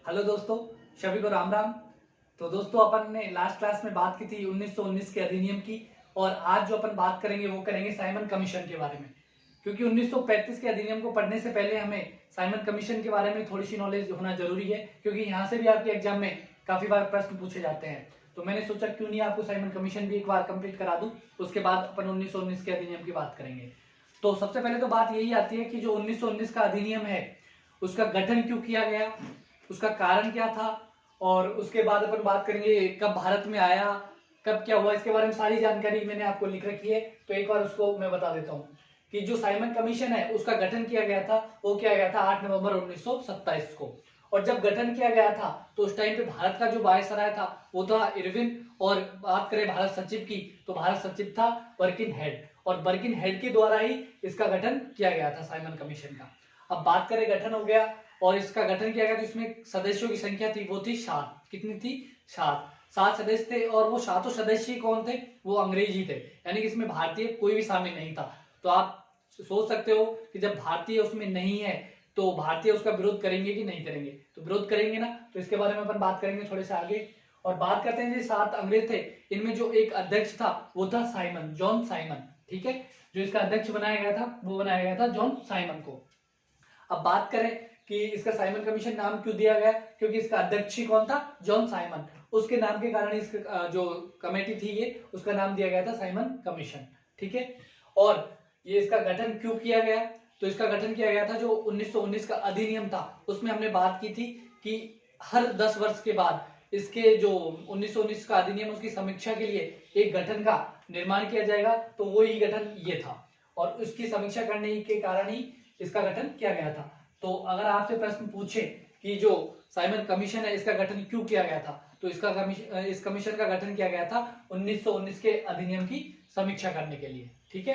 Hello दोस्तों, सभी को राम राम। तो दोस्तों, अपन ने लास्ट क्लास में बात की थी 1919 के अधिनियम की, और आज जो अपन बात करेंगे वो करेंगे साइमन कमीशन के बारे में। क्योंकि 1935 के अधिनियम को पढ़ने से पहले हमें साइमन कमीशन के बारे में थोड़ी सी नॉलेज होना जरूरी है, क्योंकि यहाँ से भी आपके एग्जाम में काफी बार प्रश्न पूछे जाते हैं। तो मैंने सोचा क्यों नहीं आपको साइमन कमीशन भी एक बार कंप्लीट करा दूं, उसके बाद अपन 1919 के अधिनियम की बात करेंगे। तो सबसे पहले तो बात यही आती है कि जो 1919 का अधिनियम है उसका गठन क्यों किया गया, उसका कारण क्या था, और उसके बाद अपन बात करेंगे कब भारत में आया, कब क्या हुआ, इसके बारे में सारी जानकारी मैंने आपको लिख रखी है। तो एक बार उसको मैं बता देता हूँ कि जो साइमन कमीशन है उसका गठन किया गया था, वो किया गया था 8 नवंबर 1927 को। और जब गठन किया गया था तो उस टाइम पे भारत का जो वायसराय था वो था इरविन, और बात करें भारत सचिव की तो भारत सचिव था बर्किन हेड, और बर्किन हेड के द्वारा ही इसका गठन किया गया था साइमन कमीशन का। अब बात करें, गठन हो गया और इसका गठन किया गया, तो इसमें सदस्यों की संख्या थी वो थी 7। कितनी थी? 7 सदस्य थे, और वो 7 सदस्य कौन थे? वो अंग्रेजी थे, यानी कि इसमें भारतीय कोई भी शामिल नहीं था। तो आप सोच सकते हो कि जब भारतीय उसमें नहीं है तो भारतीय उसका विरोध करेंगे कि नहीं करेंगे? तो विरोध करेंगे ना। तो इसके बारे में अपन बात करेंगे थोड़े से आगे। और बात करते हैं, जो 7 अंग्रेज थे इनमें जो एक अध्यक्ष था वो था साइमन, जॉन साइमन। ठीक है, जो इसका अध्यक्ष बनाया गया था वो बनाया गया था जॉन साइमन को। अब बात करें कि इसका साइमन कमीशन नाम क्यों दिया गया, क्योंकि इसका अध्यक्ष ही कौन था? John Simon. उसके नाम के कारण इसका जो कमेटी थी ये, उसका नाम दिया गया था साइमन कमीशन। ठीक है, और ये इसका गठन क्यों किया गया? तो इसका गठन किया गया था, जो 1919 का अधिनियम था उसमें हमने बात की थी कि हर 10 वर्ष के बाद इसके जो 1919 का अधिनियम उसकी समीक्षा के लिए एक गठन का निर्माण किया जाएगा। तो वो ही गठन ये था, और उसकी समीक्षा करने के कारण ही इसका गठन किया गया था। तो अगर आपसे प्रश्न पूछे कि जो साइमन कमीशन है इसका गठन क्यों किया गया था, तो इस कमीशन का गठन किया गया था 1919 के अधिनियम की समीक्षा करने के लिए। ठीक है,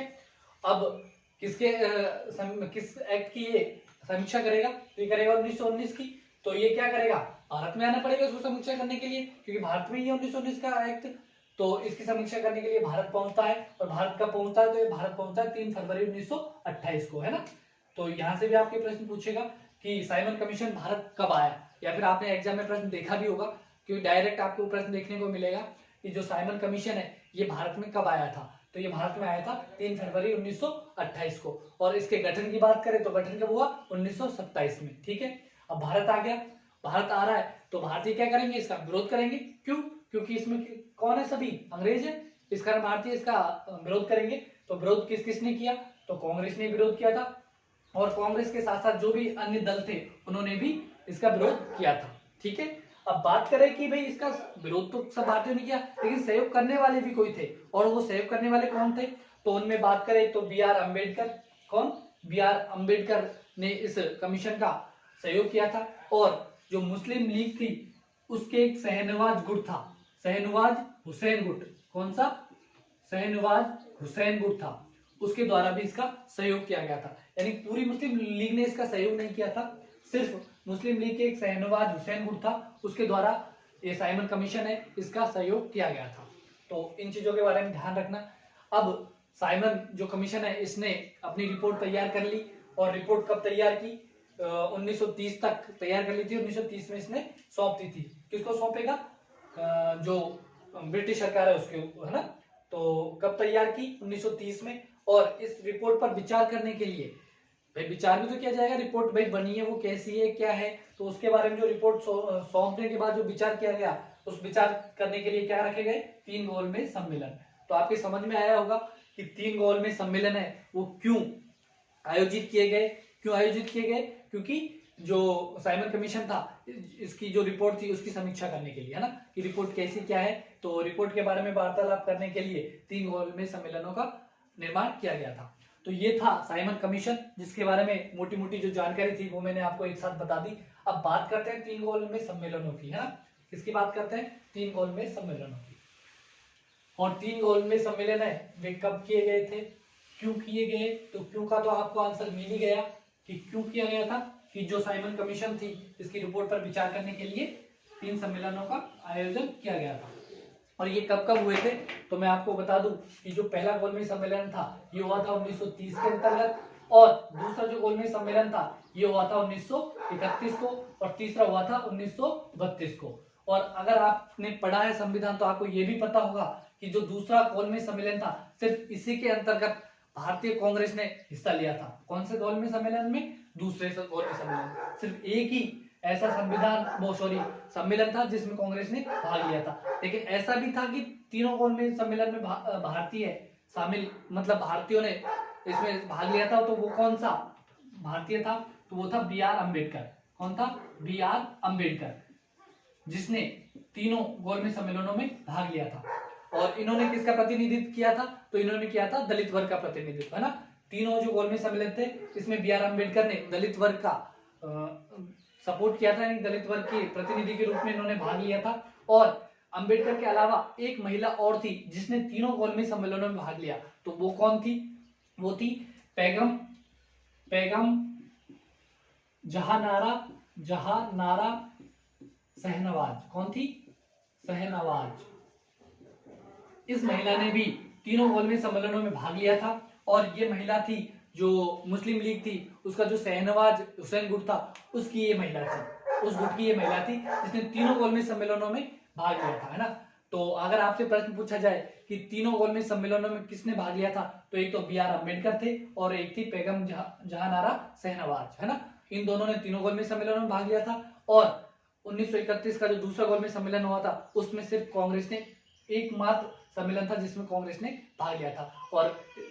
अब किस एक्ट की ये समीक्षा करेगा? तो ये करेगा 1919 की। तो ये क्या करेगा? भारत में आना पड़ेगा उसको समीक्षा करने के लिए, क्योंकि भारत में ही 1919 का एक्ट। तो इसकी समीक्षा करने के लिए भारत पहुंचता है, और भारत कब पहुंचता है? तो ये भारत पहुंचता है 3 फरवरी 1928 को, है ना। तो यहां से भी आपके प्रश्न पूछेगा कि साइमन कमीशन भारत कब आया, या फिर आपने एग्जाम में प्रश्न देखा भी होगा, क्योंकि डायरेक्ट आपको प्रश्न देखने को मिलेगा कि जो साइमन कमीशन है ये भारत में कब आया था। तो ये भारत में आया था 3 फरवरी 1928 को, और इसके गठन की बात करें तो गठन कब हुआ? 1927 में। ठीक है, अब भारत आ गया, भारत आ रहा है तो भारतीय क्या करेंगे? इसका विरोध करेंगे। क्यों? क्योंकि इसमें कौन है? सभी अंग्रेज है, इस कारण भारतीय इसका विरोध करेंगे। तो विरोध किस किसने किया? तो कांग्रेस ने विरोध किया था, और कांग्रेस के साथ साथ जो भी अन्य दल थे उन्होंने भी इसका विरोध किया था। ठीक है, अब बात करें कि भाई इसका विरोध तो सब भारतीयों ने किया, लेकिन सहयोग करने वाले भी कोई थे, और वो सहयोग करने वाले कौन थे? तो उनमें बात करें तो बी आर अम्बेडकर। कौन? बी आर अम्बेडकर ने इस कमीशन का सहयोग किया था। और जो मुस्लिम लीग थी उसके एक शहनवाज गुट था, शहनवाज हुसैन गुट। कौन सा? शहनवाज हुसैन गुट था, उसके द्वारा भी इसका सहयोग किया गया था। यानी पूरी मुस्लिम लीग ने इसका सहयोग नहीं किया था, सिर्फ मुस्लिम लीग के एक शहनवाज हुसैन गुट था, उसके द्वारा ये साइमन कमीशन है इसका सहयोग किया गया था। तो इन चीजों के बारे में ध्यान रखना। अब साइमन जो कमीशन है इसने अपनी रिपोर्ट तैयार कर ली, और रिपोर्ट कब तैयार की? 1930 तक तैयार कर ली थी। 1930 में इसने सौंप दी थी। किसको सौंपेगा? जो ब्रिटिश सरकार है उसके, है ना। तो कब तैयार की? 1930 में। और इस रिपोर्ट पर विचार करने के लिए, भाई विचार भी तो किया जाएगा, रिपोर्ट भाई बनी है वो कैसी है, क्या है, तो उसके बारे में जो रिपोर्ट सौंपने के बाद जो विचार किया गया, उस विचार करने के लिए क्या रखे गए? 3 गोलमेज सम्मेलन। तो आपके समझ में आया होगा कि 3 गोलमेज सम्मेलन है वो क्यों आयोजित किए गए। क्यों आयोजित किए गए? क्योंकि जो साइमन कमीशन था इसकी जो रिपोर्ट थी उसकी समीक्षा करने के लिए, है ना, कि रिपोर्ट कैसी क्या है। तो रिपोर्ट के बारे में वार्तालाप करने के लिए 3 गोलमेज सम्मेलनों का निर्माण किया गया था। तो ये था साइमन कमीशन, जिसके बारे में मोटी मोटी जो जानकारी थी वो मैंने आपको एक साथ बता दी। अब बात करते हैं 3 गोलमेज सम्मेलनों की, है ना। किसकी बात करते हैं? 3 गोलमेज सम्मेलनों की। और 3 गोलमेज सम्मेलन है वे कब किए गए थे, क्यों किए गए? तो क्यों का तो आपको आंसर मिल ही गया कि क्यों किया गया था, कि जो साइमन कमीशन थी इसकी रिपोर्ट पर विचार करने के लिए 3 सम्मेलनों का आयोजन किया गया था। और ये कब कब हुए थे? तो मैं आपको बता दूं कि जो पहला गोलमेज सम्मेलन था ये हुआ था 1930 के अंतर्गत, और दूसरा जो गोलमेज सम्मेलन था ये हुआ था 1931 को और तीसरा हुआ था 1932 को। और अगर आपने पढ़ा है संविधान तो आपको ये भी पता होगा कि जो दूसरा कॉलमी सम्मेलन था सिर्फ इसी के अंतर्गत भारतीय कांग्रेस ने हिस्सा लिया था। कौन से कॉलमी सम्मेलन में? दूसरे कॉलमी सम्मेलन। सिर्फ एक ही ऐसा सम्मेलन था जिसमें कांग्रेस ने भाग लिया था। लेकिन ऐसा भी था कि तीनों कॉलमी सम्मेलन में भारतीय शामिल मतलब भारतीयों ने इसमें भाग लिया था। तो वो कौन सा भारतीय था? तो वो था बी आर अम्बेडकर। कौन था? बी आर अम्बेडकर, जिसने तीनों कॉलमी सम्मेलनों में भाग लिया था। और इन्होंने किसका प्रतिनिधित्व किया था? तो इन्होंने किया था दलित वर्ग का प्रतिनिधित्व, है ना। तीनों जो कॉलमी सम्मेलन थे इसमें बी आर अम्बेडकर ने दलित वर्ग का सपोर्ट किया था, यानी दलित वर्ग के प्रतिनिधि के रूप में इन्होंने भाग लिया था। और अंबेडकर के अलावा एक महिला और थी जिसने तीनों कॉलमी सम्मेलनों में भाग लिया। तो वो कौन थी? वो थी पैगम जहानारा शहनवाज। कौन थी? शहनवाज। इस महिला ने भी तीनों कॉलमी सम्मेलनों में भाग लिया था। और ये महिला थी जो मुस्लिम लीग थी उसका जो शहनवाज हुसैन गुट था उसकी ये महिला थी, उस गुट की ये महिला थी जिसने तीनों कॉलमी सम्मेलनों में भाग लिया था, है ना। तो अगर आपसे प्रश्न पूछा जाए कि तीनों कॉलमी सम्मेलनों में किसने भाग लिया था, तो एक तो बी आर अम्बेडकर थे और एक थी पैगम जहानारा शहनवाज, है ना। इन दोनों ने तीनों कॉलमी सम्मेलनों में भाग लिया था। और 1931 का जो दूसरा कॉलमी सम्मेलन हुआ था उसमें सिर्फ कांग्रेस ने एकमात्र सम्मेलन था जिसमें कांग्रेस ने भाग लिया था। और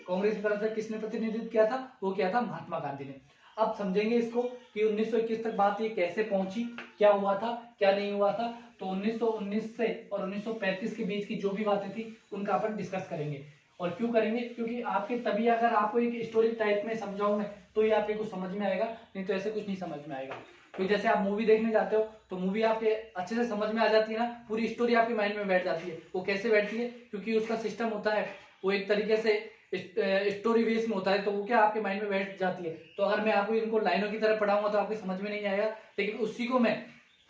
कांग्रेस की तरफ से किसने प्रतिनिधित्व किया था? वो किया था महात्मा गांधी ने। अब समझेंगे इसको कि 1921 तक बात ये कैसे पहुंची, क्या हुआ था, क्या नहीं हुआ था। तो 1919 से और 1935 के बीच की जो भी बातें थी उनका अपन डिस्कस करेंगे। और क्यों करेंगे? क्योंकि आपके तभी अगर आपको एक स्टोरी टाइप में समझाऊं मैं तो ये आपको कुछ समझ में आएगा, नहीं तो ऐसे कुछ नहीं समझ में आएगा। तो जैसे आप मूवी देखने जाते हो तो मूवी आपके अच्छे से समझ में आ जाती है ना, पूरी स्टोरी आपके माइंड में बैठ जाती है। वो कैसे बैठती है? क्योंकि उसका सिस्टम होता है वो एक तरीके से स्टोरी बेस में होता है, तो वो क्या आपके माइंड में बैठ जाती है। तो अगर मैं आपको इनको लाइनों की तरह पढ़ाऊंगा तो आपको समझ में नहीं आएगा, लेकिन उसी को मैं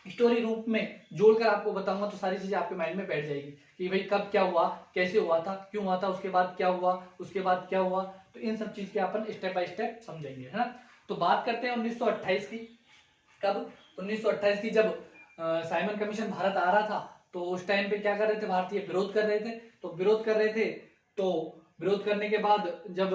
स्टोरी रूप में जोड़कर आपको बताऊंगा तो सारी चीजें आपके माइंड में बैठ जाएगी कि भाई कब क्या हुआ, कैसे हुआ था, क्यों हुआ था, उसके बाद क्या हुआ, उसके बाद क्या हुआ। तो इन सब चीज के अपन स्टेप बाय स्टेप समझेंगे, है ना। तो बात करते हैं 1928 की। कब? 1928 की, जब साइमन कमीशन भारत आ रहा था तो उस टाइम पे क्या कर रहे थे भारतीय? विरोध कर रहे थे। तो विरोध कर रहे थे तो विरोध करने के बाद जब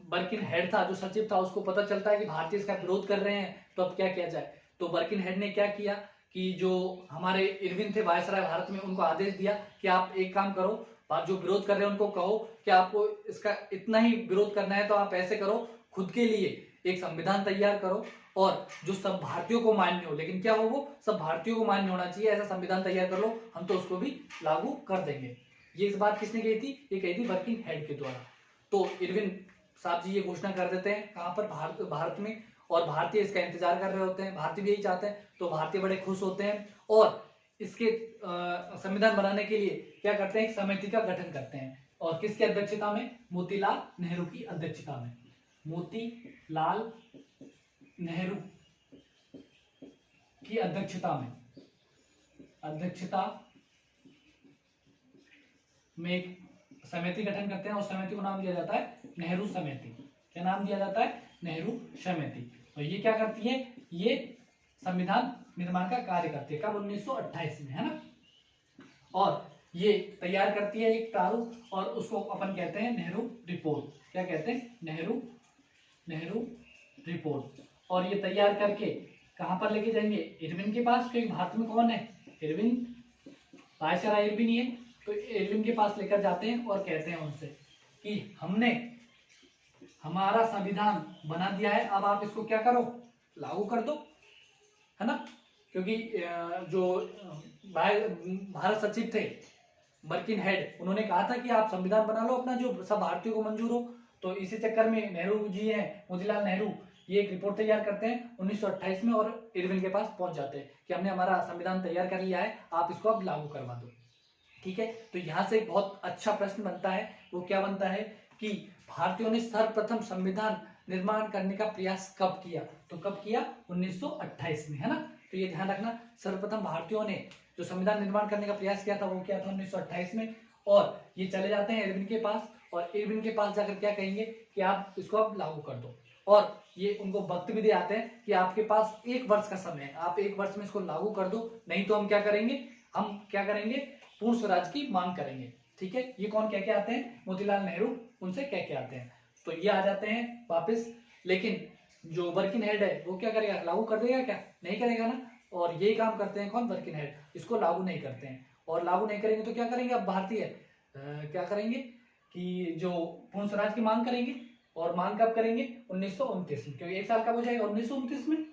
बर्किन हेड था, जो सचिव था, उसको पता चलता है कि भारतीय इसका विरोध कर रहे हैं तो अब क्या किया जाए। तो बर्किन हेड ने क्या किया कि जो हमारे इरविन थे वायसराय भारत में, उनको आदेश दिया कि आप एक काम करो, जो विरोध कर रहे हैं उनको कहो कि आपको इसका इतना ही विरोध करना है तो आप ऐसे करो, खुद के लिए एक संविधान तैयार करो और जो सब भारतीयों को मान्य हो, लेकिन क्या हो, वो सब भारतीयों को मान्य होना चाहिए, ऐसा संविधान तैयार कर लो, हम तो उसको भी लागू कर देंगे। ये इस बात किसने कही थी? ये कही थी बर्किन हेड के द्वारा। तो इरविन साहब जी ये घोषणा कर देते हैं कहां पर? भारत में। और भारतीय इसका इंतजार कर रहे होते हैं, भारतीय भी यही चाहते हैं, तो भारतीय बड़े खुश होते हैं और इसके संविधान बनाने के लिए क्या करते हैं? एक समिति का गठन करते हैं। और किसकी अध्यक्षता में? मोतीलाल नेहरू की अध्यक्षता में। मोतीलाल नेहरू की अध्यक्षता में एक समिति गठन करते हैं और समिति को नाम दिया जाता है नेहरू समिति। क्या नाम दिया जाता है? नेहरू समिति। तो ये क्या करती है? ये संविधान निर्माण का कार्य करती है। कब? 1928 में, है ना। और ये तैयार करती है एक प्रारूप और उसको अपन कहते हैं नेहरू रिपोर्ट। क्या कहते हैं? नेहरू रिपोर्ट। और ये तैयार करके कहां पर लेके जाएंगे? इरविन के पास, क्योंकि भारत में कौन है? इरविन, वायसराय इरविन ही है। तो इरविन के पास लेकर जाते हैं और कहते हैं उनसे कि हमने हमारा संविधान बना दिया है, अब आप इसको क्या करो? लागू कर दो, है ना। क्योंकि जो भारत सचिव थे बर्किन हेड, उन्होंने कहा था कि आप संविधान बना लो अपना जो सब भारतीयों को मंजूर हो। तो इसी चक्कर में नेहरू जी हैं, मोतीलाल नेहरू, ये एक रिपोर्ट तैयार करते हैं 1928 में और इरविन के पास पहुंच जाते हैं कि हमने हमारा संविधान तैयार कर लिया है, आप इसको अब लागू करवा दो। ठीक है। तो यहाँ से एक बहुत अच्छा प्रश्न बनता है। वो क्या बनता है कि भारतीयों ने सर्वप्रथम संविधान निर्माण करने का प्रयास कब किया? तो कब किया? 1928 में, है ना। तो ये ध्यान रखना, सर्वप्रथम भारतीयों ने जो संविधान निर्माण करने का प्रयास किया था वो किया था 1928 में। और ये चले जाते हैं इरविन के पास और इरविन के पास जाकर क्या कहेंगे कि आप इसको अब लागू कर दो। और ये उनको वक्त भी दे आते हैं कि आपके पास 1 वर्ष का समय है, आप 1 वर्ष में इसको लागू कर दो, नहीं तो हम क्या करेंगे, पूर्ण स्वराज की मांग करेंगे। ठीक है, ये कौन कह के आते हैं? मोतीलाल नेहरू उनसे कह के आते हैं। तो ये आ जाते हैं वापस, लेकिन जो वर्किंग हेड है वो क्या करेगा? लागू कर देगा क्या? नहीं करेगा ना। और यही काम करते हैं कौन? वर्किंग हेड, इसको लागू नहीं करते हैं। और लागू नहीं करेंगे तो क्या करेंगे? अब भारतीय क्या करेंगे कि जो पूर्ण स्वराज की मांग करेंगे। और मांग कब करेंगे? 1929 में, क्योंकि 1 साल कब हो जाएगा? 1929 में,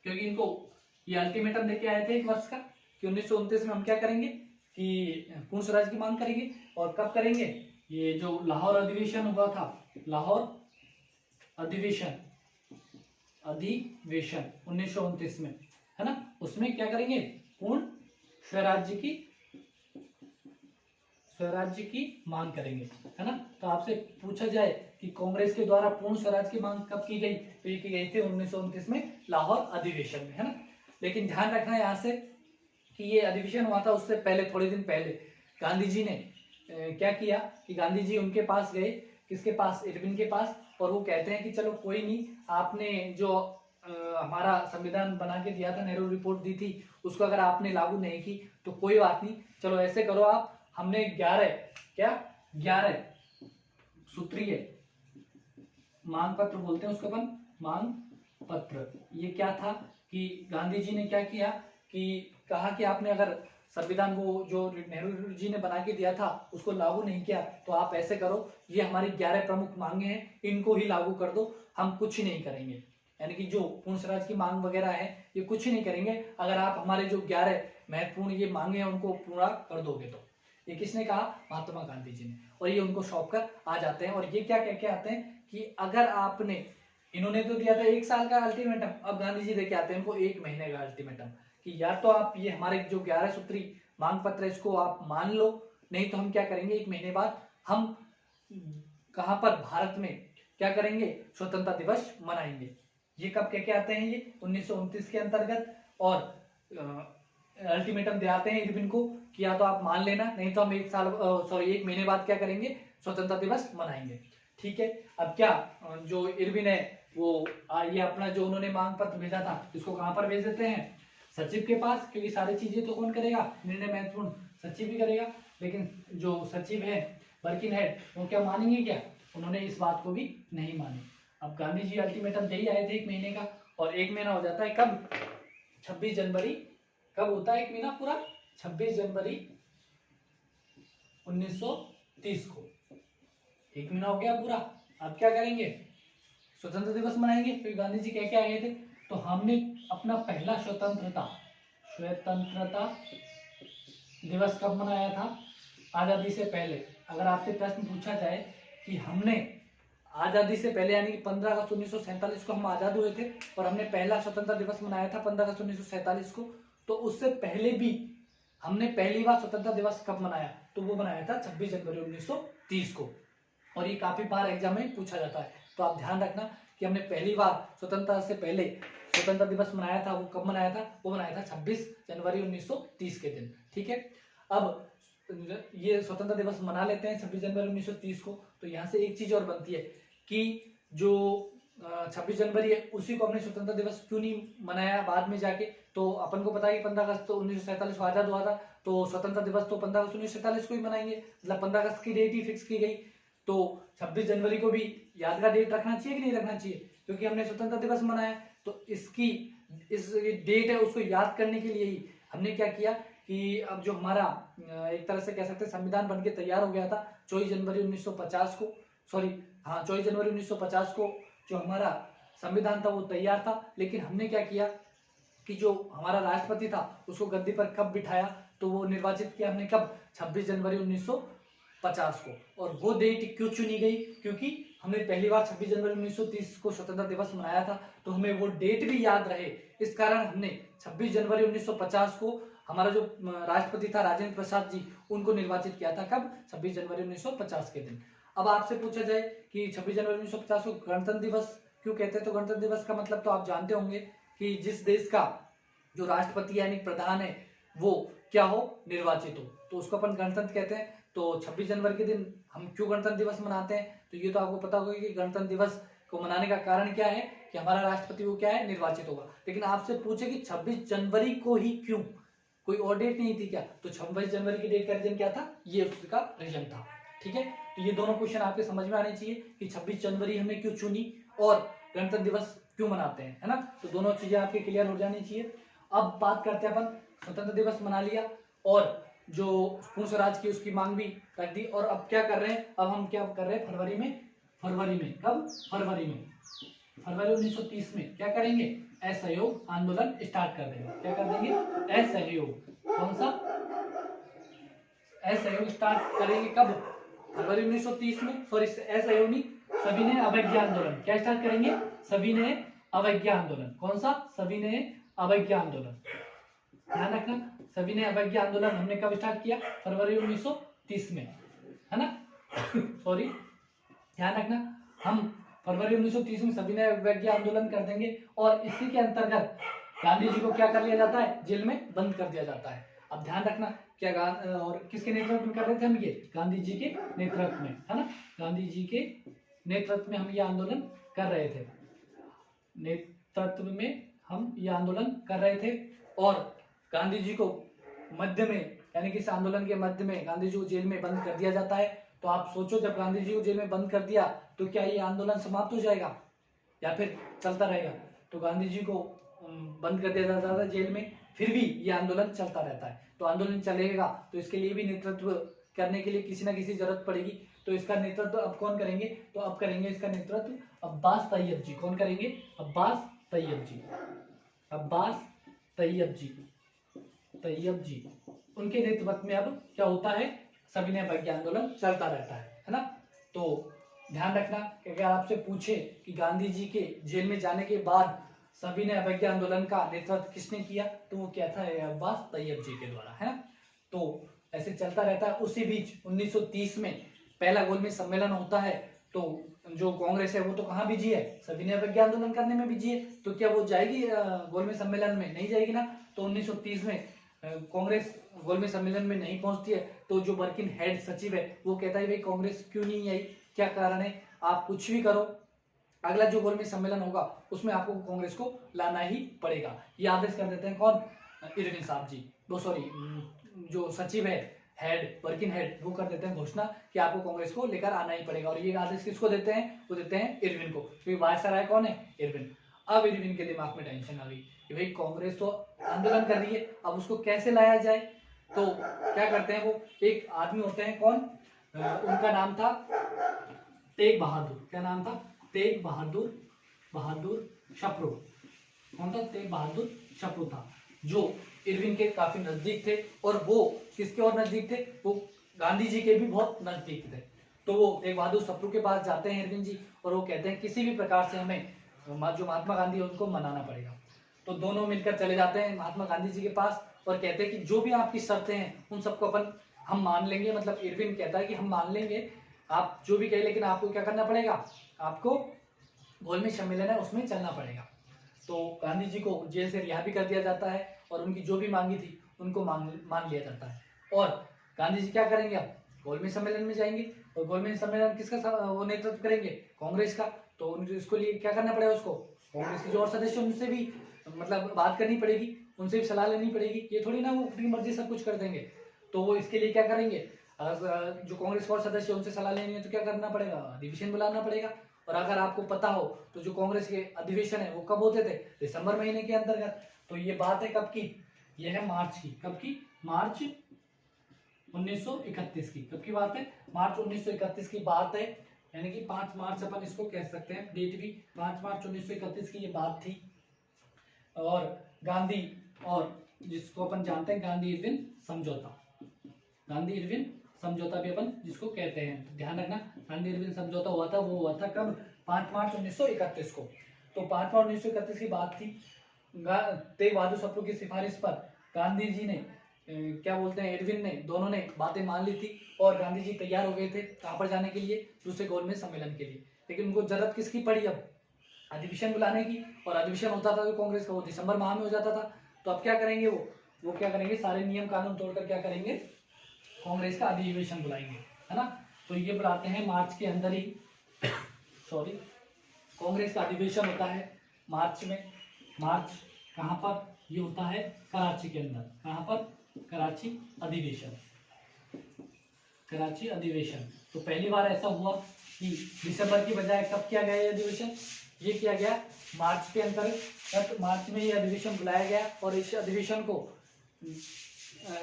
क्योंकि इनको ये अल्टीमेटम देके आए थे 1 वर्ष का कि 1929 में हम क्या करेंगे कि पूर्ण स्वराज की मांग करेंगे। और कब करेंगे? ये जो लाहौर अधिवेशन हुआ था, लाहौर अधिवेशन 1929 में, है ना, उसमें क्या करेंगे? पूर्ण स्वराज्य की मांग करेंगे, है ना। तो आपसे पूछा जाए कि कांग्रेस के द्वारा पूर्ण स्वराज की मांग कब की गई? तो ये की गई थी 1929 में लाहौर अधिवेशन में, है ना। लेकिन ध्यान रखना यहाँ से कि ये अधिवेशन हुआ था उससे पहले, थोड़े दिन पहले गांधी जी ने क्या किया कि गांधी जी उनके पास गए, किसके पास? इरविन के पास। और वो कहते हैं कि चलो कोई नहीं, आपने जो हमारा संविधान बना के दिया था, नेहरू रिपोर्ट दी थी, उसको अगर आपने लागू नहीं की तो कोई बात नहीं, चलो ऐसे करो आप, हमने 11 सूत्रीय मांग पत्र बोलते हैं उसको अपन, मांग पत्र। ये क्या था कि गांधी जी ने क्या किया कि कहा कि आपने अगर संविधान को जो नेहरू जी ने बना के दिया था उसको लागू नहीं किया, तो आप ऐसे करो, ये हमारी 11 प्रमुख मांगे हैं, इनको ही लागू कर दो, हम कुछ ही नहीं करेंगे। यानी कि जो पूर्ण स्वराज की मांग वगैरह है ये कुछ ही नहीं करेंगे अगर आप हमारे जो 11 महत्वपूर्ण ये मांगे हैं उनको पूरा कर दोगे तो। ये किसने कहा? महात्मा गांधी जी ने। और ये उनको सौंप कर आ जाते हैं। और ये क्या कह के आते हैं कि अगर आपने, इन्होंने तो दिया था 1 साल का अल्टीमेटम, अब गांधी जी देके आते हैं इनको 1 महीने का अल्टीमेटम कि या तो आप ये हमारे जो 11 सूत्री मांग पत्र है इसको आप मान लो, नहीं तो हम क्या करेंगे, 1 महीने बाद हम कहां पर? भारत में क्या करेंगे? स्वतंत्रता दिवस मनाएंगे। ये कब कह के आते हैं? ये 1929 के अंतर्गत। और अल्टीमेटम दे आते हैं इरविन को कि या तो आप मान लेना, नहीं तो हम 1 महीने बाद क्या करेंगे? स्वतंत्रता दिवस मनाएंगे। ठीक है, अब क्या जो इरविन है वो ये अपना जो उन्होंने मांग पत्र भेजा था इसको कहां पर भेज देते हैं? सचिव के पास, क्योंकि सारी चीजें तो कौन करेगा? निर्णय महत्वपूर्ण सचिव ही करेगा। लेकिन जो सचिव है, वर्किंग हेड, वो क्या मानेंगे क्या? उन्होंने इस बात को भी नहीं मानी। अब गांधी जी अल्टीमेटम दे ही आए थे 1 महीने का, और 1 महीना हो जाता है कब? 26 जनवरी। कब होता है 1 महीना पूरा? 26 जनवरी 1930 को 1 महीना हो गया पूरा। अब क्या करेंगे? स्वतंत्रता दिवस मनाएंगे, क्योंकि गांधी जी कह के आ गए थे। तो हमने अपना पहला स्वतंत्रता दिवस कब मनाया था? आजादी से पहले। अगर आपसे प्रश्न पूछा जाए कि हमने आजादी से पहले, यानी कि 15 अगस्त 1947 को हम आजाद हुए थे और हमने पहला स्वतंत्रता दिवस मनाया था 15 अगस्त 1947 को, तो उससे पहले भी हमने पहली बार स्वतंत्रता दिवस कब मनाया? तो वो मनाया था 26 जनवरी 1930 को। और ये काफी बार एग्जाम में पूछा जाता है, तो आप ध्यान रखना कि हमने पहली बार स्वतंत्रता से पहले स्वतंत्रता दिवस मनाया था, वो कब मनाया था? वो मनाया था 26 जनवरी 1930 के दिन। ठीक है, अब ये स्वतंत्रता दिवस मना लेते हैं 26 जनवरी 1930 को। तो यहाँ से एक चीज और बनती है कि जो 26 जनवरी है उसी को हमने स्वतंत्रता दिवस क्यों नहीं मनाया बाद में जाके? तो अपन को पता है कि 15 अगस्त 1947 को आजाद हुआ था, तो स्वतंत्रता दिवस तो 15 अगस्त 1947 को ही मनाएंगे, मतलब 15 अगस्त की डेट ही फिक्स की गई। तो 26 जनवरी को भी यादगार डेट रखना चाहिए कि नहीं रखना चाहिए? क्योंकि हमने स्वतंत्रता दिवस मनाया, तो इस डेट है उसको याद करने के लिए ही हमने क्या किया कि अब जो हमारा एक तरह से कह सकते हैं संविधान बनके तैयार हो गया था 24 जनवरी 1950 को, 24 जनवरी 1950 को जो हमारा संविधान था वो तैयार था। लेकिन हमने क्या किया कि जो हमारा राष्ट्रपति था उसको गद्दी पर कब बिठाया? तो वो निर्वाचित किया हमने कब? 26 जनवरी 1950 को। और वो डेट क्यों चुनी गई? क्योंकि हमने पहली बार 26 जनवरी 1930 को स्वतंत्रता दिवस मनाया था, तो हमें वो डेट भी याद रहे, इस कारण हमने 26 जनवरी 1950 को हमारा जो राष्ट्रपति था राजेंद्र प्रसाद जी, उनको निर्वाचित किया था कब? 26 जनवरी 1950 के दिन। अब आपसे पूछा जाए कि 26 जनवरी 1950 को गणतंत्र दिवस क्यों कहते हैं? तो गणतंत्र दिवस का मतलब तो आप जानते होंगे कि जिस देश का जो राष्ट्रपति यानी प्रधान है वो क्या हो? निर्वाचित हो, तो उसको अपन गणतंत्र कहते हैं। तो 26 जनवरी के दिन हम क्यों गणतंत्र दिवस मनाते हैं? तो ये तो आपको पता होगा कि गणतंत्र दिवस को मनाने का कारण क्या है कि हमारा राष्ट्रपति वो क्या है, निर्वाचित होगा। लेकिन आपसे पूछे कि 26 जनवरी को ही क्यों, कोई और डेट नहीं थी क्या, तो 26 जनवरी की डेट का रीजन क्या था, ये उसका रीजन था। ठीक है, तो ये दोनों क्वेश्चन आपके समझ में आने चाहिए कि 26 जनवरी हमने क्यों चुनी और गणतंत्र दिवस क्यों मनाते हैं, है ना। तो दोनों चीजें आपके क्लियर हो जानी चाहिए। अब बात करते हैं अपन, स्वतंत्र दिवस मना लिया और जो पूर्ण स्वराज की उसकी मांग भी रख दी, और अब क्या कर रहे हैं, अब हम क्या कर रहे हैं, फरवरी में कब, फरवरी 1930 में क्या करेंगे, असहयोग आंदोलन स्टार्ट कर देंगे। क्या कर देंगे, असहयोग, कौन सा असहयोग स्टार्ट करेंगे कब, फरवरी 1930 में, सॉरी असहयोग नहीं, सविनय अवज्ञा आंदोलन। क्या स्टार्ट करेंगे, सविनय अवज्ञा आंदोलन। कौन सा, सविनय अवज्ञा आंदोलन, ध्यान रखना। सविनय अवज्ञा आंदोलन हमने कब स्टार्ट किया, फरवरी 1930 में, है ना सॉरी, ध्यान रखना, हम फरवरी 1930 में सविनय अवज्ञा आंदोलन कर देंगे और इसी के अंतर्गत गांधी जी को क्या कर लिया जाता है, जेल में बंद कर दिया जाता है। अब ध्यान रखना, क्या और किसके नेतृत्व में कर रहे थे हम, ये गांधी जी के नेतृत्व में, है ना, गांधी जी के नेतृत्व में हम ये आंदोलन कर रहे थे, नेतृत्व में हम ये आंदोलन कर रहे थे। और गांधी जी को मध्य में, यानी कि इस आंदोलन के मध्य में गांधी जी को जेल में बंद कर दिया जाता है। तो आप सोचो, जब गांधी जी को जेल में बंद कर दिया तो क्या ये आंदोलन समाप्त हो जाएगा या फिर चलता रहेगा, तो गांधी जी को बंद कर दिया जाता था जेल में, फिर भी ये आंदोलन चलता रहता है। तो आंदोलन चलेगा तो इसके लिए भी नेतृत्व करने के लिए किसी ना किसी जरूरत पड़ेगी। तो इसका नेतृत्व अब कौन करेंगे, तो अब करेंगे इसका नेतृत्व अब्बास तैयब जी। कौन करेंगे, अब्बास तैयब जी, अब्बास तैयब जी, तैयब जी, उनके नेतृत्व में अब क्या होता है, सविनय अवज्ञा आंदोलन चलता रहता है ना। तो ध्यान रखना कि अगर आपसे पूछे कि गांधी जी के जेल में जाने के बाद सविनय अवज्ञा आंदोलन का नेतृत्व किसने किया, तो वो क्या था, अब्बास तैयब जी के द्वारा, है ना। तो ऐसे चलता रहता है। उसी बीच 1930 में पहला गोलमेज सम्मेलन होता है। तो जो कांग्रेस है वो तो कहाँ बिजी है, सविनय अवज्ञा आंदोलन करने में बिजी है। तो क्या वो जाएगी गोलमेज सम्मेलन में, नहीं जाएगी ना। तो 1930 में कांग्रेस गोलमेज सम्मेलन में नहीं पहुंचती है। तो जो वर्किंग हेड सचिव है वो कहता है भाई कांग्रेस क्यों नहीं आई, क्या कारण है, आप कुछ भी करो, अगला जो गोलमेज सम्मेलन होगा उसमें आपको कांग्रेस को लाना ही पड़ेगा। ये आदेश कर देते हैं कौन, इरविन साहब जी, वो सॉरी जो सचिव है, हेड, वर्किंग हेड, वो कर देते हैं घोषणा कि आपको कांग्रेस को लेकर आना ही पड़ेगा। और ये आदेश किसको देते हैं, वो देते हैं इरविन को, क्योंकि वायसराय कौन है, इरविन। अब इरविन के दिमाग में टेंशन आ गई कि भाई कांग्रेस तो आंदोलन कर रही है, अब उसको कैसे लाया जाए। तो क्या करते हैं, वो एक आदमी होते हैं कौन, उनका नाम था तेग बहादुर। क्या नाम था, तेग बहादुर शप्रो। कौन था, तेग बहादुर शप्रो था, जो इरविन के काफी नजदीक थे। और वो किसके और नजदीक थे, वो गांधी जी के भी बहुत नजदीक थे। तो वो तेग बहादुर शप्रो के पास जाते हैं इरविन जी, और वो कहते हैं किसी भी प्रकार से हमें जो महात्मा गांधी है उनको मनाना पड़ेगा। तो दोनों मिलकर चले जाते हैं महात्मा गांधी जी के पास और कहते हैं कि जो भी आपकी शर्तें हैं उन सबको हम मान लेंगे। मतलब इरविन कहता है कि हम मान लेंगे आप जो भी कहे, लेकिन आपको क्या करना पड़ेगा, आपको गोलमेज सम्मेलन है उसमें चलना पड़ेगा। तो गांधी जी को जेल से रिहा भी कर दिया जाता है और उनकी जो भी मांगी थी उनको मान लिया जाता है। और गांधी जी क्या करेंगे, अब गोलमेज सम्मेलन में जाएंगे और गोलमेज सम्मेलन किसका वो नेतृत्व करेंगे, कांग्रेस का। तो इसको लिए क्या करना पड़ेगा, उसको कांग्रेस के जो और सदस्य उनसे भी मतलब बात करनी पड़ेगी, उनसे भी सलाह लेनी पड़ेगी। ये थोड़ी ना वो अपनी मर्जी सब कुछ कर देंगे। तो वो इसके लिए क्या करेंगे, अगर जो कांग्रेस के और सदस्य उनसे सलाह लेनी है तो क्या करना पड़ेगा, अधिवेशन बुलाना पड़ेगा। और अगर आपको पता हो तो जो कांग्रेस के अधिवेशन है वो कब होते थे, दिसंबर महीने के अंतर्गत। तो ये बात है कब की, ये है मार्च की, कब की, मार्च 1931 की। कब की बात है, मार्च 1931 की बात है, यानी कि 5 मार्च अपन इसको कह सकते हैं, डेट भी 5 मार्च 1931 की ये बात थी। और गांधी और जिसको अपन जानते हैं गांधी इरविन समझौता, गांधी इरविन समझौता भी अपन जिसको कहते हैं। तो ध्यान रखना, गांधी इरविन समझौता हुआ था, वो हुआ था कब, 5 मार्च 1931 को। तो 5 मार्च 1931 की बात थी। तेग बहादुर शप्रो की सिफारिश पर गांधी जी ने क्या बोलते हैं, इरविन ने, दोनों ने बातें मान ली थी और गांधी जी तैयार हो गए थे कहाँ पर जाने के लिए, दूसरे गोलमेज सम्मेलन के लिए। लेकिन उनको जरूरत किसकी पड़ी, अब अधिवेशन बुलाने की। और अधिवेशन होता था तो कांग्रेस का वो दिसंबर माह में हो जाता था। तो अब क्या करेंगे, वो क्या करेंगे, सारे नियम कानून तोड़कर क्या करेंगे, कांग्रेस का अधिवेशन बुलाएंगे, है ना। तो ये बुलाते हैं मार्च के अंदर ही सॉरी कांग्रेस का अधिवेशन होता है मार्च में। मार्च कहाँ पर? ये होता है कराची के अंदर। कहाँ पर? कराची अधिवेशन। कराची अधिवेशन। तो पहली बार ऐसा हुआ कि दिसंबर की बजाय कब किया गया ये अधिवेशन? ये किया गया मार्च के अंतर्गत। मार्च में ये अधिवेशन बुलाया गया और इस अधिवेशन को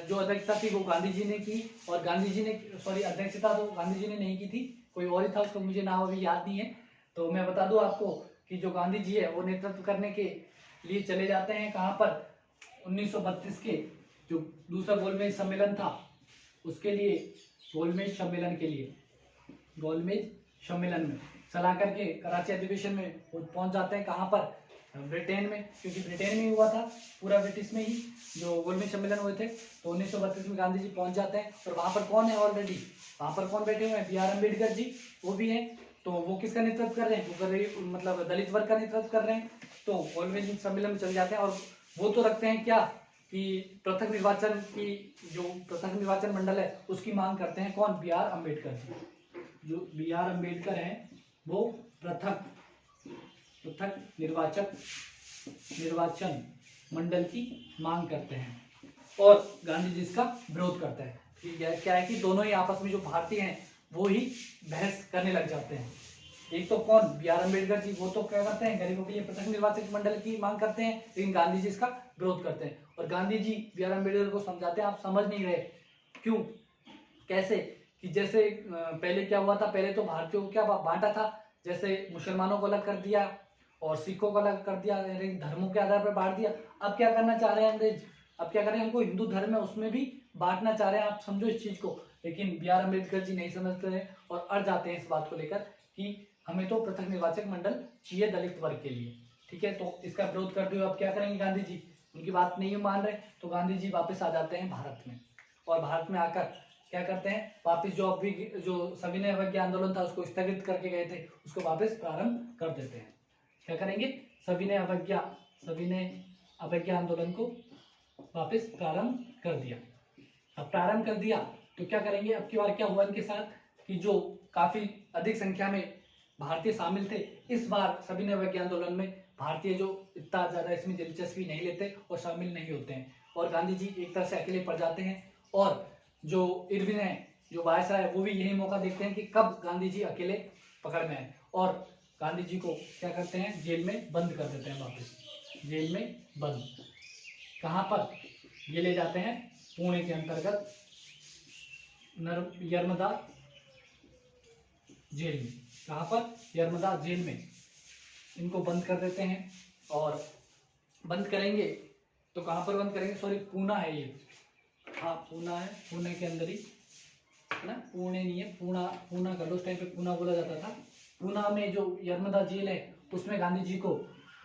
जो अध्यक्षता थी वो गांधी जी ने की। और गांधी जी ने अध्यक्षता तो गांधी जी ने नहीं की थी, कोई और ही था, उसका मुझे नाम अभी याद नहीं है। तो मैं बता दूं आपको कि जो गांधी जी है वो नेतृत्व करने के लिए चले जाते हैं कहाँ पर? 1932 के जो दूसरा गोलमेज सम्मेलन था उसके लिए, गोलमेज सम्मेलन के लिए, गोलमेज सम्मेलन में सलाह करके कराची अधिवेशन में पहुंच जाते हैं। कहाँ पर? ब्रिटेन में, क्योंकि ब्रिटेन में हुआ था, पूरा ब्रिटिश में ही जो गोलमेज सम्मेलन हुए थे। तो 1932 में गांधी जी पहुंच जाते हैं। और वहां पर कौन है ऑलरेडी? वहां पर कौन बैठे हुए हैं? बी.आर. अम्बेडकर जी, वो भी हैं। तो वो किसका नेतृत्व कर रहे हैं? वो कर रहे मतलब दलित वर्ग का नेतृत्व कर रहे हैं। तो गोलमेज सम्मेलन में चले जाते हैं और वो तो रखते हैं क्या कि पृथक निर्वाचन की, जो पृथक निर्वाचन मंडल है उसकी मांग करते हैं। कौन? बी.आर. अम्बेडकर जी। जो बी.आर. अम्बेडकर हैं वो पृथक निर्वाचन मंडल की मांग करते हैं और गांधी जी इसका विरोध करते हैं। क्या है कि दोनों ही आपस में जो भारतीय हैं वो ही बहस करने लग जाते हैं। एक तो कौन? बी.आर. अम्बेडकर जी, वो तो क्या करते हैं? गरीबों के लिए पृथक निर्वाचन मंडल की मांग करते हैं, लेकिन गांधी जी इसका विरोध करते हैं। और गांधी जी बी.आर. अम्बेडकर को समझाते हैं, आप समझ नहीं रहे। क्यों? कैसे? कि जैसे पहले क्या हुआ था, पहले तो भारतीयों को क्या बांटा था, जैसे मुसलमानों को अलग कर दिया और सिखों को अलग कर दिया, धर्मों के आधार पर बांट दिया। अब क्या करना चाह रहे हैं अंग्रेज? अब क्या करें? हमको हिंदू धर्म है उसमें भी बांटना चाह रहे हैं, आप समझो इस चीज को। लेकिन बी.आर. अम्बेडकर जी नहीं समझते हैं और अड़ जाते हैं इस बात को लेकर कि हमें तो पृथक निर्वाचक मंडल चाहिए दलित वर्ग के लिए। ठीक है, तो इसका विरोध करते हुए अब क्या करेंगे गांधी जी? उनकी बात नहीं मान रहे, तो गांधी जी वापस आ जाते हैं भारत में। और भारत में आकर क्या करते हैं? वापस जो सविनय अवज्ञा आंदोलन था उसको स्थगित करके गए थे, उसको वापस प्रारंभ कर देते हैं। क्या करेंगे? सविनय अवज्ञा आंदोलन को वापस प्रारंभ कर दिया। अब प्रारंभ कर दिया तो क्या करेंगे? अब की बार क्या हुआ इनके साथ कि जो काफी अधिक संख्या में भारतीय शामिल थे, इस बार सविनय अवज्ञा आंदोलन में भारतीय जो इतना ज्यादा इसमें दिलचस्पी नहीं लेते और शामिल नहीं होते हैं और गांधी जी एक तरह से अकेले पड़ जाते हैं। और जो इरविन है, जो वायसराय है, वो भी यही मौका देखते हैं कि कब गांधी जी अकेले पकड़ में आए और गांधी जी को क्या करते हैं? जेल में बंद कर देते हैं, वापस जेल में बंद। कहाँ पर? ये ले जाते हैं पुणे के अंतर्गत यर्मदा जेल में। कहाँ पर? यर्मदा जेल में इनको बंद कर देते हैं। और बंद करेंगे तो कहाँ पर बंद करेंगे? सॉरी, पूना है ये, हाँ पूना है, पुणे के अंदर ही है ना, पुणे नहीं है, पूना कर लो, उस टाइम पे पूना बोला जाता था। पूना में जो यर्मदा जेल है उसमें गांधी जी को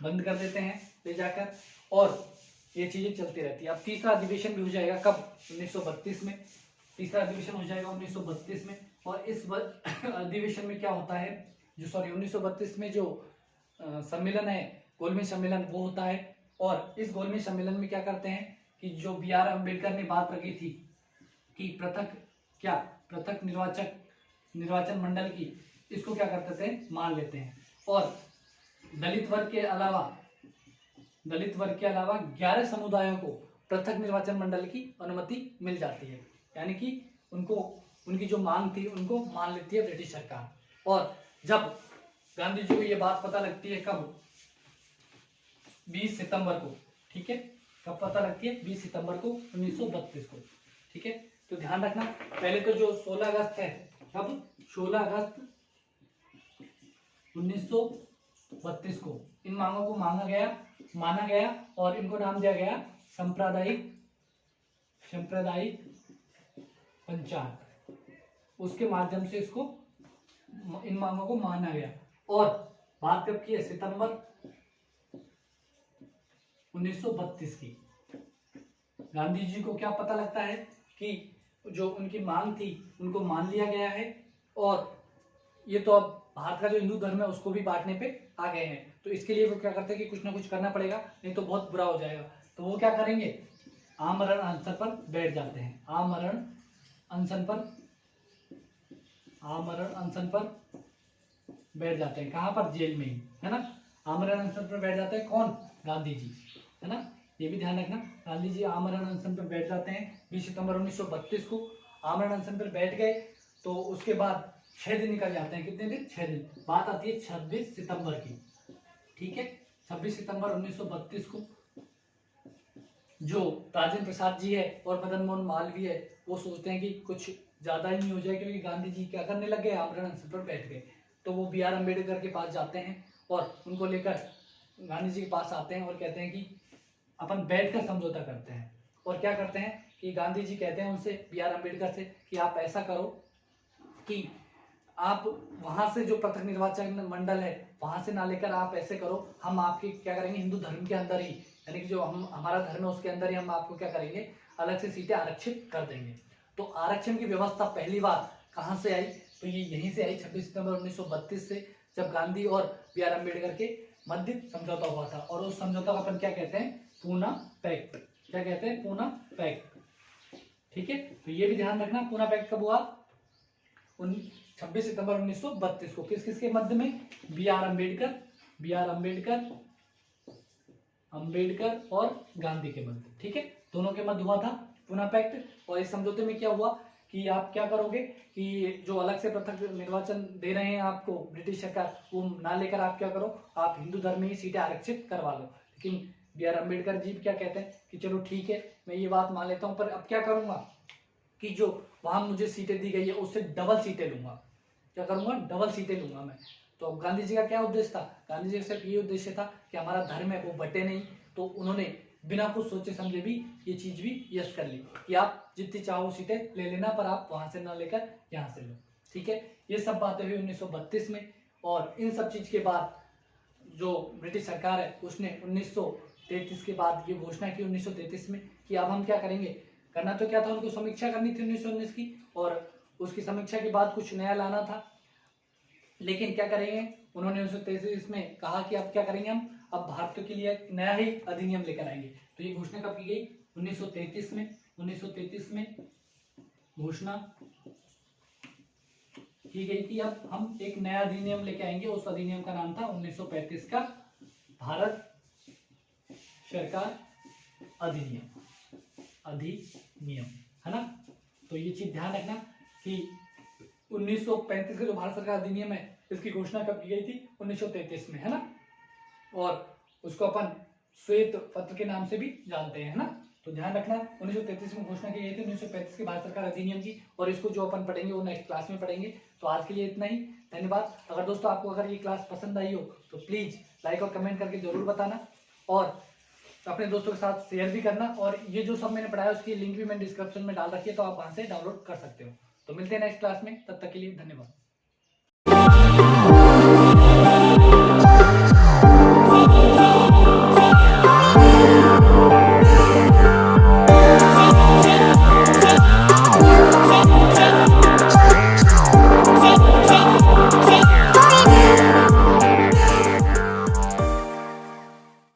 बंद कर देते हैं ले जाकर और ये चीजें चलती रहती है। अब तीसरा अधिवेशन भी हो जाएगा कब? 1932 में। तीसरा अधिवेशन हो जाएगा 1932 में। और इस अधिवेशन में क्या होता है, जो 1932 में जो सम्मेलन है, गोलमेज सम्मेलन, वो होता है। और इस गोलमेज सम्मेलन में क्या करते हैं कि जो बी.आर. अम्बेडकर ने बात रखी थी कि पृथक निर्वाचन मंडल की, इसको क्या करते थे? मान लेते हैं। और दलित वर्ग के अलावा 11 समुदायों को पृथक निर्वाचन मंडल की अनुमति मिल जाती है, यानी कि उनको उनकी जो मांग थी उनको मान लेती है ब्रिटिश सरकार। और जब गांधी जी को ये बात पता लगती है कब? 20 सितंबर को। ठीक है, कब पता लगती है? 20 सितंबर को 1932 को। ठीक है, तो ध्यान रखना, पहले तो जो 16 अगस्त है, कब? 16 अगस्त 1932 को इन मांगों को माना गया और इनको नाम दिया गया सांप्रदायिक पंचायत। उसके माध्यम से इन मांगों को माना गया। और बात कब की है? सितंबर 1932 की। गांधी जी को क्या पता लगता है कि जो उनकी मांग थी उनको मान लिया गया है और ये तो अब भारत का जो हिंदू धर्म है उसको भी बांटने पे आ गए हैं, तो इसके लिए वो क्या करते हैं कि कुछ ना कुछ करना पड़ेगा, नहीं तो बहुत बुरा हो जाएगा। तो वो क्या करेंगे? आमरण अनशन पर बैठ जाते हैं। आमरण अनशन पर बैठ जाते हैं। कहाँ पर? जेल में ही, है ना। आमरण अनशन पर बैठ जाते हैं कौन? गांधी जी, है ना। ये भी ध्यान रखना, गांधी जी आमरण अनशन पर बैठ जाते हैं 20 सितंबर 1932 को। आमरण अनशन पर बैठ गए तो उसके बाद 6 दिन निकल जाते हैं। कितने दिन? 6 दिन। बात आती है 26 सितंबर की, ठीक है। 26 सितंबर 1932 को जो राजेंद्र प्रसाद जी है और मदन मोहन मालवीय है, वो सोचते हैं कि कुछ ज्यादा ही नहीं हो जाए, क्योंकि गांधी जी क्या करने लग गए? आमरण अनशन पर बैठ गए। तो वो बी आर अम्बेडकर के पास जाते हैं और उनको लेकर गांधी जी के पास आते हैं और कहते हैं कि अपन बैठकर समझौता करते हैं। और क्या करते हैं कि गांधी जी कहते हैं उनसे, बी आर अम्बेडकर से, कि आप ऐसा करो कि आप वहां से जो पृथक निर्वाचन मंडल है वहां से ना लेकर आप ऐसे करो, हम आपके क्या करेंगे, हिंदू धर्म के अंदर ही, यानी कि जो हम हमारा धर्म है उसके अंदर ही हम आपको क्या करेंगे, अलग से सीटें आरक्षित कर देंगे। तो आरक्षण की व्यवस्था पहली बार कहां से आई? तो ये यहीं से आई, 26 सितंबर 1932 से, जब गांधी और बी आर अम्बेडकर के मध्य समझौता हुआ था। और उस समझौता को अपन क्या कहते हैं? पूना पैक्ट। क्या कहते हैं? पूना पैक्ट, ठीक है। तो ये भी ध्यान रखना, पूना पैक्ट कब हुआ? 26 सितंबर 1932 को। किस किस के मध्य में? बी आर अम्बेडकर और गांधी के मध्य, ठीक है। दोनों के मध्य हुआ था पूना पैक्ट। और इस समझौते में क्या हुआ कि आप क्या करोगे कि जो अलग से पृथक निर्वाचन दे रहे हैं आपको ब्रिटिश सरकार, वो ना लेकर आप क्या करो, आप हिंदू धर्म में ही सीटें आरक्षित करवा लो। लेकिन बी आर अम्बेडकर जी क्या कहते हैं कि चलो ठीक है, मैं ये बात मान लेता हूँ, पर अब क्या करूंगा कि जो वहां मुझे सीटें दी गई है उससे डबल सीटें लूंगा। क्या करूंगा? डबल सीटें लूंगा मैं। तो अब गांधी जी का क्या उद्देश्य था? गांधी जी का सिर्फ ये उद्देश्य था कि हमारा धर्म है वो बटे नहीं। तो उन्होंने बिना कुछ सोचे समझे भी ये चीज भी यश कर ली कि आप जितनी चाहो सीटें ले लेना, पर आप वहां से ना लेकर यहाँ से लो, ठीक है। ये सब बातें हुई 1932 में। और इन सब चीज के बाद जो ब्रिटिश सरकार है उसने 1933 के बाद ये घोषणा की 1933 में कि अब हम क्या करेंगे। करना तो क्या था, उनको समीक्षा करनी थी 1919 की, और उसकी समीक्षा के बाद कुछ नया लाना था। लेकिन क्या करेंगे, उन्होंने 1933 में कहा कि अब क्या करेंगे, हम अब भारत के लिए एक नया ही अधिनियम लेकर आएंगे। तो ये घोषणा कब की गई? 1933 में। 1933 में घोषणा की गई कि अब हम एक नया अधिनियम लेके आएंगे। उस अधिनियम का नाम था 1935 का भारत सरकार अधिनियम, है ना। तो ये चीज ध्यान रखना कि 1935 का जो भारत सरकार अधिनियम है इसकी घोषणा कब की गई थी? 1933 में, है ना। और उसको अपन श्वेत पत्र के नाम से भी जानते हैं, है ना। तो ध्यान रखना 1933 में घोषणा की गई थी 1935 के भारत सरकार अधिनियम की। और इसको जो अपन पढ़ेंगे वो नेक्स्ट क्लास में पढ़ेंगे। तो आज के लिए इतना ही, धन्यवाद। अगर दोस्तों आपको अगर ये क्लास पसंद आई हो तो प्लीज लाइक और कमेंट करके जरूर बताना, और अपने दोस्तों के साथ शेयर भी करना। और ये जो सब मैंने पढ़ाया उसकी लिंक भी मैंने डिस्क्रिप्शन में डाल रखी है, तो आप वहां से डाउनलोड कर सकते हो। तो मिलते हैं नेक्स्ट क्लास में, तब तक के लिए धन्यवाद।